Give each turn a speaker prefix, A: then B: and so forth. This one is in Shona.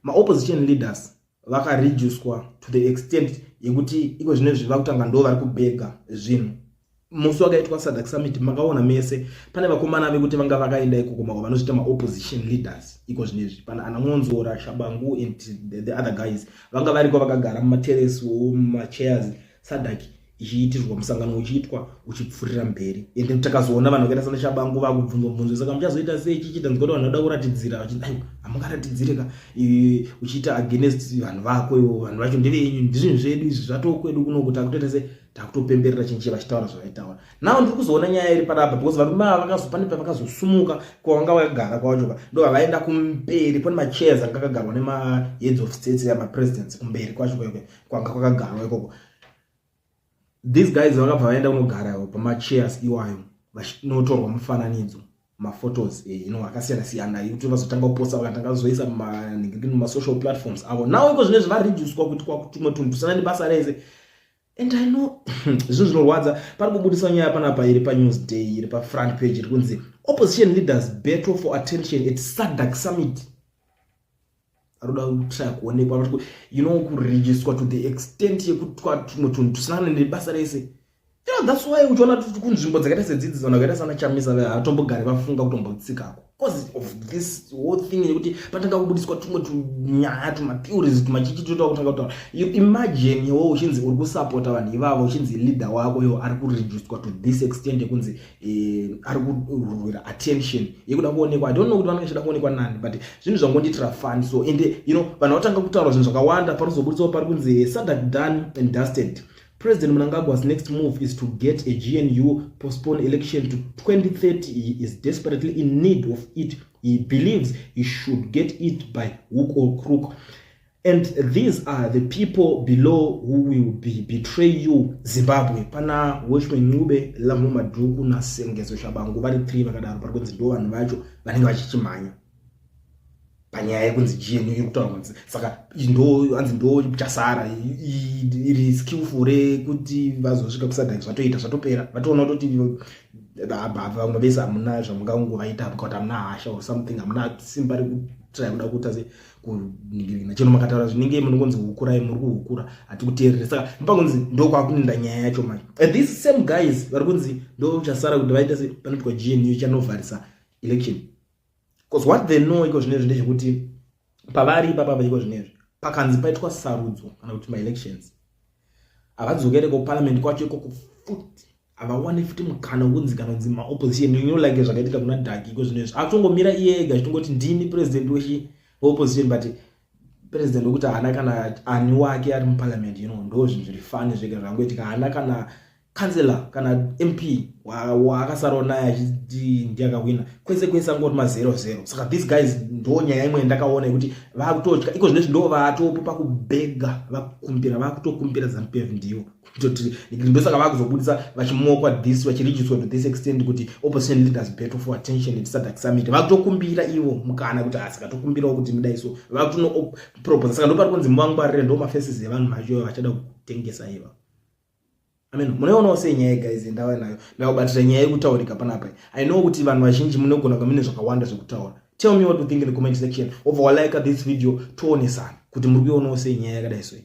A: opposition leaders vakareduced to the extent yekuti iko zvinezvi vakutanga ndo vari kubega zvinhu. Musi wakaitwa SADC summit makaona mese pane vakomana vekuti vanga vakaenda ikoko mako vanozviita opposition leaders iko zvinezvi pana Anamwonzora, Shabangu and the other guys vanga variko vakagara mumaterrace chairs SADC ichiitirwa musangano uchiitwa uchipfurira mberi. Ende takazoona vanhu vakaita sana Shabangu vakubvunzwa saka muchazoita sei chichita ngoti vanhu vanoda kuratidzira vachiti amungaratidzireka uchiita against vanhu vako ivo vanhu vacho ndevenyu ndizvinhu zvedu izvi zvatokwedu kuno kuti akutoita se takutopemberera chinchi vachitaura zvavaitaura. Nawo ndiri kuzoona nyaya iri panapa because varume ava vakazopane pavakazosumuka kwavanga vakagara kwacho ndo vavaenda kumberi pane machairs anga akagarwa nema-heads of states yama-presidents kumberi kwacho kwanga kwakagarwa ikoko. These guys vakabva vaenda kunogara pamachairs iwayo vachinotorwa mufananidzo maphotos akasiyana siyana yekuti vazotanga kuposta vakatanga kuzoisa mumasocial platforms avo. Nawo iko zvinezvi vareduced kuti kwakutumwe tunhu tusana nebasa rese. And I know zvinhu zvinorwadza pari kubudisa nyaya panapa iri paNewsday iri pafront page iri kunzi opposition leaders battle for attention at SADC summit. Aroda kutsaya kuonekwa kuregistrwa to the extent yekuti kwatumwe tunhu tusana nebasa rese. That's why uchiona kunzvimbo dzakaita sedzidzi vanhu vakaita sana Chamisa vatombogari vafunga kutombotsikako because of this whole thing yekuti patanga kubudiswa tumwe tunyaya tumatheories tumachichitoita kutanga kutaura. You imagine iwewe uchinzi uri kusapota vanhu ivavo uchinzi leader wako iwo ari kureducedwa to this extent yekunzi ari kurwira attention yekuda kuonekwa. I don't know kuti vanenge kuonekwa nani but zvinhu zvangonditira fun. So ende vanhu vatanga kutaura zvinhu zvakawanda parizobudiswa pari kunzi SADC done and dusted. President Mnangagwa's next move is to get a GNU postponed election to 2030. He is desperately in need of it. He believes he should get it by hook or crook. And these are the people below who will betray you, Zimbabwe. Pana Watchman Ncube, Lamu Maduku na Sengezo Shabangu vari 3 vakadaro pari kunzi ndo vanhu vacho vanenge vachichimanya panyaya yekunzi GNU yekutaura kunzi saka anzi ndo chasara iri skillful kuti vazosvika kuSADC zvatoita zvatopera vatoona kuti vamwe vese hamuna zvamungangovaita kuti hamuna hasha or something hamuna simba rekutrai kuda kuita se kuningirina chino makataura zvinenge munongonzi hukurai muri kuhukura hati kuteerere saka mpangonzi ndo kwakuninda nyaya yacho manje. And these same guys vari kunzi ndo chasara kuti vaita se panoitwa GNU chanovharisa election. Because what they know iko zvinezvi ndezvekuti pavari ipapa iko zvinezvi pakanzi paitwa sarudzo kana kuti ma-elections havadzokere kuparliament kwacho ikoko futi havawane futi mukana wekunzi kana kunzi ma-opposition like zvakaitika kuna Dhaki iko zvinezvi akutongomira iye ega achitongoti ndini president we-opposition but president wekuti haana kana ani wake ari muparliament ndo zvinhu zviri fani zvega zvangoitika haana kana kansela kana MP wakasara naye achiti ndiyakawina kwese angoti ma00. Saka these guys ndo nyaya imwe ndakaona yekuti vakutotya iko zvinezvi ndo vatopo pakubega vakutokumbira ZANU-PF ndivo kutoti ndosaka vakuzobudisa vachimokwa this vachireducedwa to this extent kuti opposition leaders battle for attention at SADC summit vakutokumbira ivo mukana kuti asikatokumbirawo kuti midai so vakutono propose. Saka ndo pari kunzi muvangwarire ndo mafaces evanhu vacho vachada kutengesa iva. Munoona sei nyaya guys ndawa nayo ndakubatira nyaya yekutaurika panapa. I know kuti vanhu vazhinji munogona kumine zvakawanda zvekutaura. Tell me what you think in the comment section. Overall like this video tuonesana kuti muri kuona sei nyaya yakadai so.